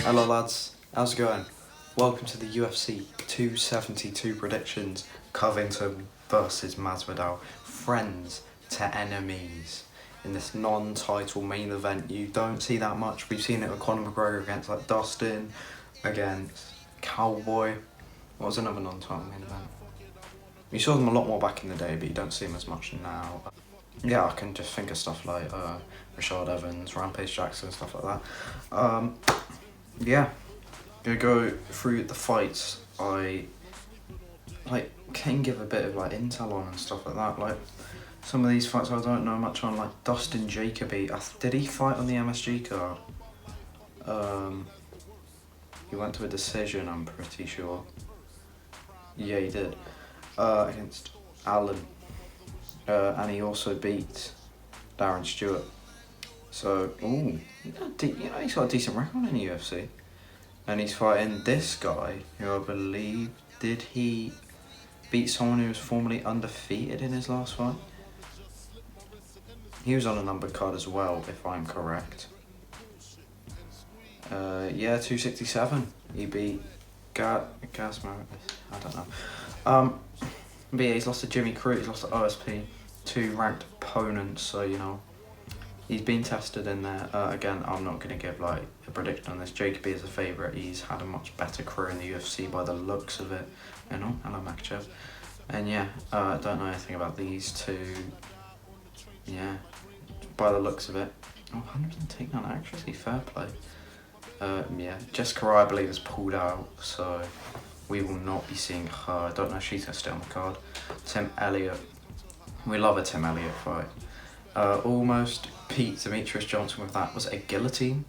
Hello lads, how's it going? Welcome to the UFC 272 predictions, Covington versus Masvidal, friends to enemies. In this non-title main event, you don't see that much. We've seen it with Conor McGregor against like Dustin, against Cowboy. What was another non-title main event? You saw them a lot more back in the day, but you don't see them as much now. Yeah, I can just think of stuff like Rashad Evans, Rampage Jackson, stuff like that. Yeah, gonna go through the fights I can give a bit of like intel on and stuff like that. Like some of these fights I don't know much on, like Dustin Jacoby. Did he fight on the MSG card? He went to a decision, I'm pretty sure. Yeah, he did. Against Allen. And he also beat Darren Stewart. So, he's got a decent record in the UFC. And he's fighting this guy, who I believe, did he beat someone who was formerly undefeated in his last fight? He was on a numbered card as well, if I'm correct. 267. He beat Gasman. I don't know. But yeah, he's lost to Jimmy Crute, he's lost to OSP, two ranked opponents, so he's been tested in there. Again, I'm not going to give like a prediction on this. Jacoby is a favourite. He's had a much better career in the UFC by the looks of it. Hello Makachev. And yeah, I don't know anything about these two. Yeah, by the looks of it. Oh, 100% takedown accuracy, fair play. Jessica Rai, I believe, has pulled out, so we will not be seeing her. I don't know if she's going to stay on the card. Tim Elliott. We love a Tim Elliott fight. Almost beat Demetrius Johnson with that. Was it a guillotine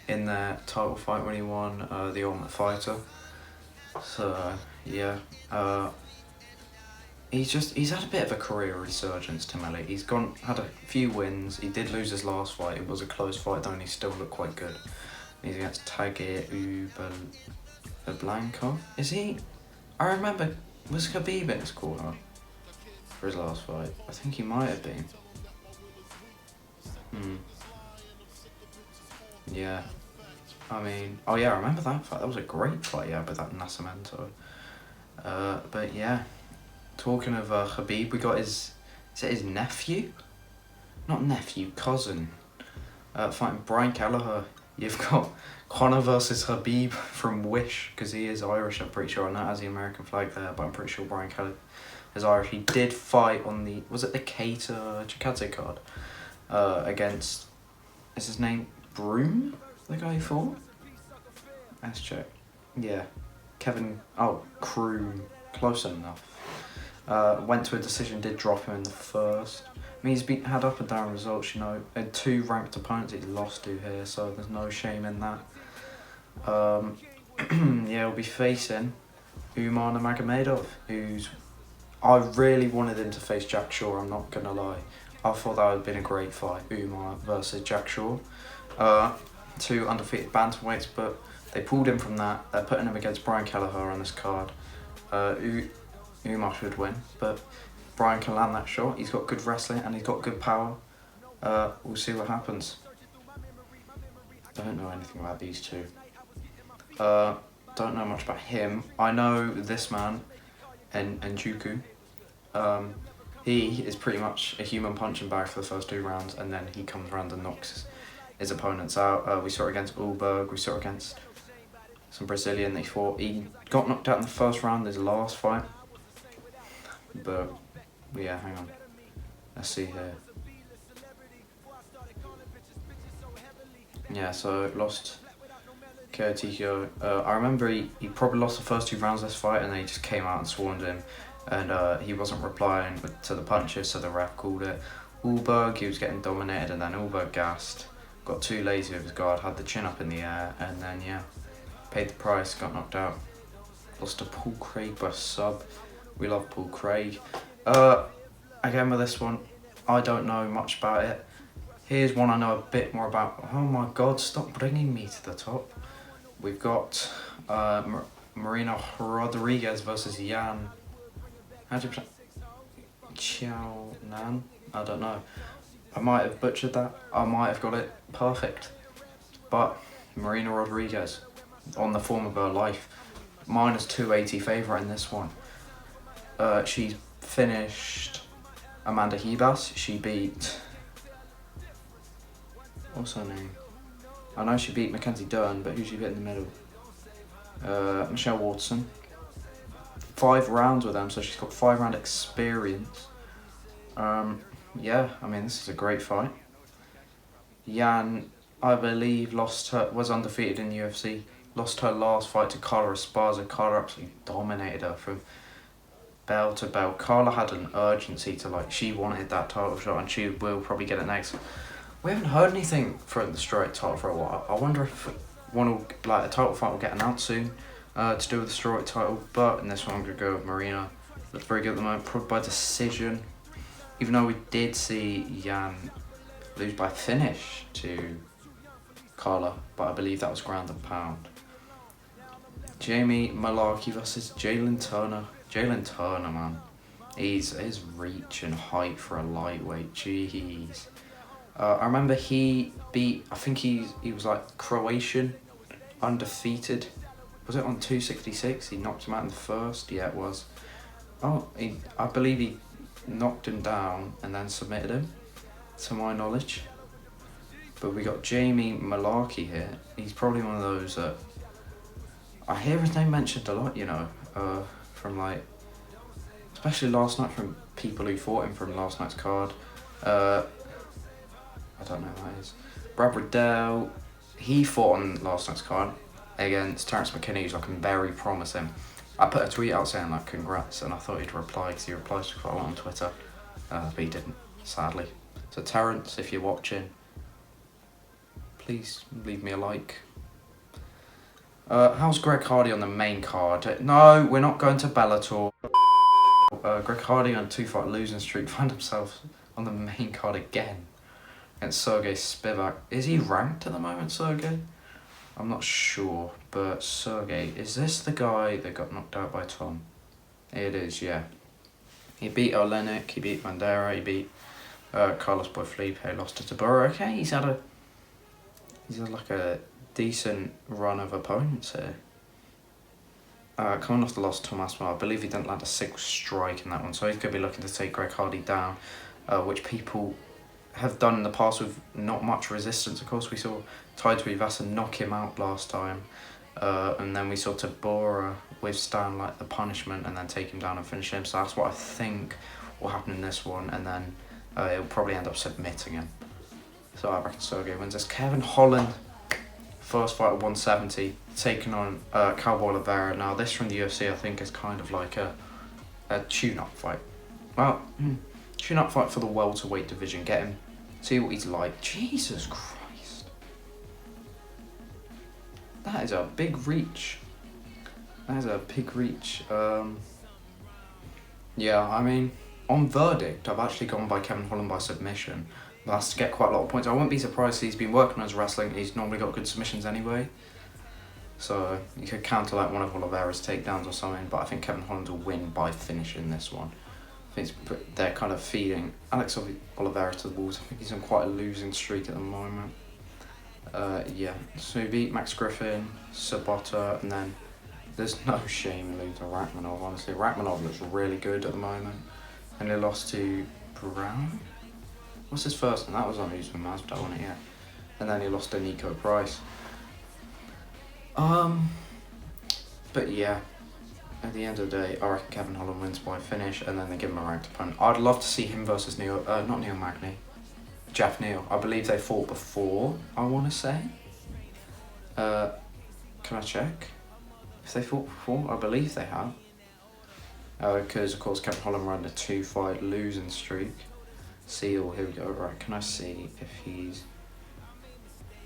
in their title fight when he won the Ultimate Fighter? So yeah, he's had a bit of a career resurgence, Tim Elliott. He's had a few wins. He did lose his last fight. It was a close fight though, and he still looked quite good. He's against Tagir Ublankov. Is he? I remember, was Khabib in his corner for his last fight? I think he might have been. Yeah, I mean, oh yeah, I remember that fight. That was a great fight, yeah, with that Nascimento. But yeah, talking of Khabib, we got is it his nephew? Not nephew, cousin. Fighting Brian Kelleher. You've got Conor versus Khabib from Wish, because he is Irish, I'm pretty sure. I know it has the American flag there, but I'm pretty sure Brian Kelleher is Irish. He did fight on the, was it the Keita Chikadze card? Against, is his name Broom, the guy who fought? Let's check. Yeah, Kevin, Kroom, close enough. Went to a decision, did drop him in the first. I mean, he's had up and down results, had two ranked opponents he's lost to here, so there's no shame in that. He'll be facing Umar Nurmagomedov, I really wanted him to face Jack Shaw, I'm not gonna lie. I thought that would have been a great fight, Umar versus Jack Shaw. Two undefeated bantamweights, but they pulled him from that. They're putting him against Brian Kelleher on this card. Umar should win, but Brian can land that shot. He's got good wrestling and he's got good power. We'll see what happens. Don't know anything about these two. Don't know much about him. I know this man, Njuku. He is pretty much a human punching bag for the first two rounds, and then he comes around and knocks his opponents out. We saw it against Ulberg, we saw it against some Brazilian that he fought. He got knocked out in the first round, his last fight. But yeah, hang on. Let's see here. Yeah, so lost Kertikyo. I remember he probably lost the first two rounds of this fight, and then he just came out and swarmed him. And he wasn't replying to the punches, so the ref called it. Ulberg, he was getting dominated, and then Ulberg gassed, got too lazy with his guard, had the chin up in the air, and then paid the price, got knocked out. Lost to Paul Craig by sub. We love Paul Craig. Again with this one, I don't know much about it. Here's one I know a bit more about. Oh my god, stop bringing me to the top. We've got Marina Rodriguez versus Yan. How do you pronounce Chiao Nan? I don't know. I might have butchered that. I might have got it perfect. But Marina Rodriguez, on the form of her life. Minus 280 favourite in this one. She finished Amanda Hebas. She beat... What's her name? I know she beat Mackenzie Dern, but who she beat in the middle? Michelle Watson. 5 rounds with them, so she's got 5 round experience. Yeah, I mean, this is a great fight. Yan, I believe, was undefeated in the UFC. Lost her last fight to Carla Esparza. Carla absolutely dominated her from bell to bell. Carla had an urgency to, like, she wanted that title shot, and she will probably get it next. We haven't heard anything from the strawweight title for a while. I wonder if a title fight will get announced soon to do with the strawweight title. But in this one, I'm going to go with Marina. Looks very good at the moment, probably by decision. Even though we did see Yan lose by finish to Carla, but I believe that was ground and pound. Jamie Malarkey versus Jalen Turner. Jalen Turner, man. His reach and height for a lightweight, jeez. I remember he beat, I think he was like Croatian, undefeated. Was it on 266? He knocked him out in the first? Yeah, it was. Oh, I believe he knocked him down and then submitted him, to my knowledge. But we got Jamie Malarkey here. He's probably one of those that I hear his name mentioned a lot, you know, from like, especially last night from people who fought him from last night's card. I don't know who that is. Brad Riddell, he fought on last night's card against Terrence McKinney, who's looking very promising. I put a tweet out saying like congrats, and I thought he'd reply because he replies to quite a lot on Twitter, but he didn't, sadly. So Terrence, if you're watching, please leave me a like. How's Greg Hardy on the main card? No, we're not going to Bellator. Greg Hardy on 2-fight losing streak find himself on the main card again against Sergey Spivak. Is he ranked at the moment, Sergey? I'm not sure, but Sergey, is this the guy that got knocked out by Tom? It is, yeah. He beat Olenek, he beat Bandera, he beat Carlos Boiflipe, lost to Tabura. Okay, he's had like a decent run of opponents here. Coming off the loss to Tomas Mar, I believe he didn't land a 6th strike in that one, so he's going to be looking to take Greg Hardy down, which people have done in the past with not much resistance. Of course, we saw Tai Tuivasa knock him out last time, and then we saw Tabora withstand like the punishment and then take him down and finish him. So that's what I think will happen in this one, and then it'll probably end up submitting him. So I reckon Sergey wins this. Kevin Holland, first fight at 170, taking on Cowboy Oliveira. Now this from the UFC I think is kind of like a tune-up fight. Well, tune-up fight for the welterweight division. Get him, see what he's like. Jesus Christ. That is a big reach. That is a big reach. Yeah, I mean, on verdict, I've actually gone by Kevin Holland by submission. That's to get quite a lot of points. I wouldn't be surprised if he's been working on his wrestling. He's normally got good submissions anyway. So you could counter like one of Oliveira's takedowns or something, but I think Kevin Holland will win by finishing this one. I think they're kind of feeding Alex Oliveira to the wolves. I think he's on quite a losing streak at the moment. Yeah, so he beat Max Griffin, Sabota, and then there's no shame in losing to Rachmanov, honestly. Rachmanov looks really good at the moment. And he lost to Brown? What's his first one? That was on Usman Masvidal, wasn't it? Yeah. And then he lost to Nico Price. But yeah, at the end of the day, I reckon Kevin Holland wins by finish, and then they give him a ranked opponent. I'd love to see him versus not Neil Magny, Jeff Neal. I believe they fought before, I want to say. Can I check if they fought before? I believe they have. Because of course Kevin Holland ran a 2-fight losing streak. Seal, here we go. Right, can I see if he's...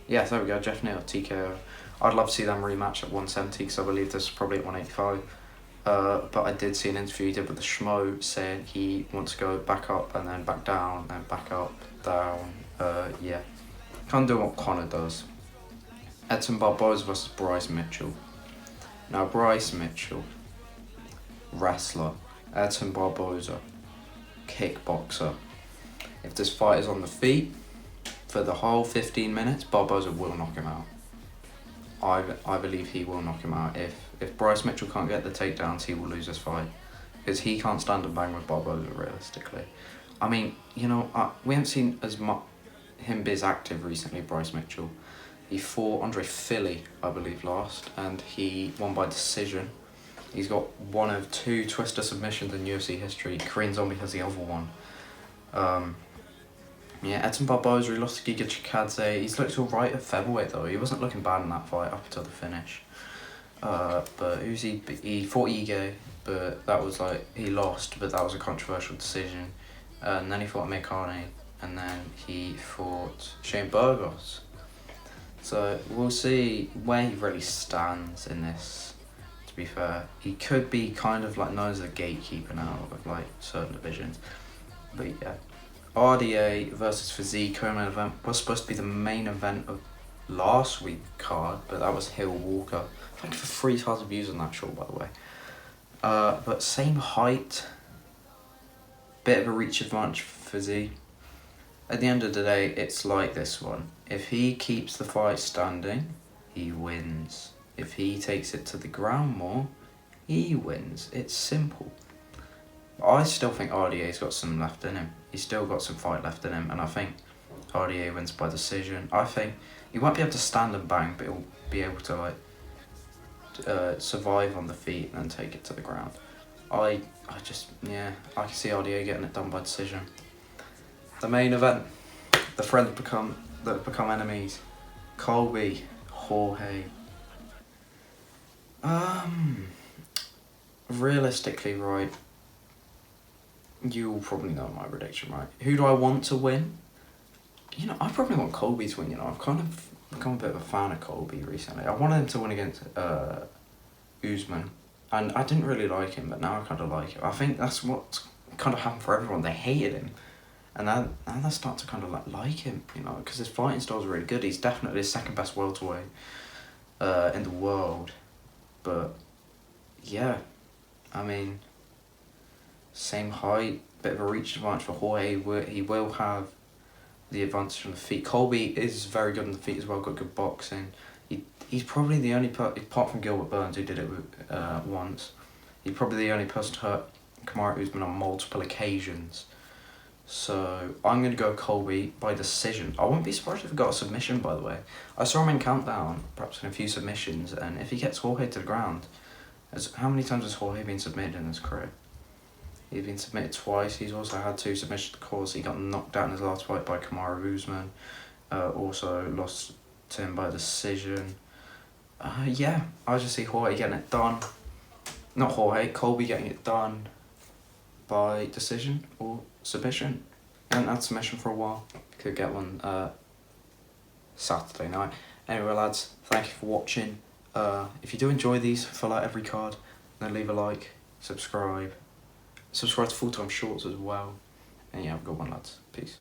Yeah, there we go, Jeff Neal, TKO. I'd love to see them rematch at 170 because I believe this is probably at 185. But I did see an interview he did with the Schmo saying he wants to go back up and then back down and back up, down. Yeah, kind of do what Conor does. Edson Barboza versus Bryce Mitchell. Now Bryce Mitchell, wrestler. Edson Barboza, kickboxer. If this fight is on the feet for the whole 15 minutes, Barboza will knock him out. I believe he will knock him out. If Bryce Mitchell can't get the takedowns, he will lose this fight. Because he can't stand and bang with Barboza, realistically. I mean, we haven't seen as much him be as active recently, Bryce Mitchell. He fought Andre Philly, I believe, last, and he won by decision. He's got one of 2 twister submissions in UFC history. Korean Zombie has the other one. Edson Barboza, he lost to Giga Chikadze. He's looked alright at featherweight though. He wasn't looking bad in that fight up until the finish. But Uzi, he fought Ige, but that was he lost, but that was a controversial decision. And then he fought Mekane, and then he fought Shane Burgos. So we'll see where he really stands in this. To be fair, he could be kind of known as a gatekeeper now of certain divisions. But yeah, RDA versus Physique co-main event was supposed to be the main event of last week's card, but that was Hill Walker. Thank you for 3,000 views on that show, by the way. But same height, bit of a reach advantage for Physique. At the end of the day, it's like this one. If he keeps the fight standing, he wins. If he takes it to the ground more, he wins. It's simple. I still think RDA's got some left in him. He's still got some fight left in him, and I think RDA wins by decision. I think he won't be able to stand and bang, but he'll be able to survive on the feet and then take it to the ground. I can see RDA getting it done by decision. The main event, the friends that become enemies, Colby, Jorge. Realistically, right, you'll probably know my prediction, right? Who do I want to win? I probably want Colby to win. I've kind of become a bit of a fan of Colby recently. I wanted him to win against Usman, and I didn't really like him, but now I kind of like him. I think that's what kind of happened for everyone. They hated him. And now they start to kind of like him, because his fighting style is really good. He's definitely the second best welterweight in the world. But yeah, I mean, same height, bit of a reach advantage for Jorge. He will have the advantage from the feet. Colby is very good on the feet as well, got good boxing. He's probably the only apart from Gilbert Burns, who did it once, he's probably the only person to hurt Kamaru Usman on multiple occasions. So I'm going to go Colby by decision. I wouldn't be surprised if he got a submission, by the way. I saw him in Countdown, perhaps in a few submissions, and if he gets Jorge to the ground, how many times has Jorge been submitted in his career? He's been submitted twice. He's also had 2 submissions, of course. He got knocked out in his last fight by Kamaru Usman. Also lost to him by decision. I just see Jorge getting it done. Not Jorge, Colby getting it done by decision or submission. Haven't had submission for a while. Could get one Saturday night. Anyway, lads, thank you for watching. If you do enjoy these, fill out every card, then leave a like, subscribe to Full Time Shorts as well. And yeah, have a good one, lads. Peace.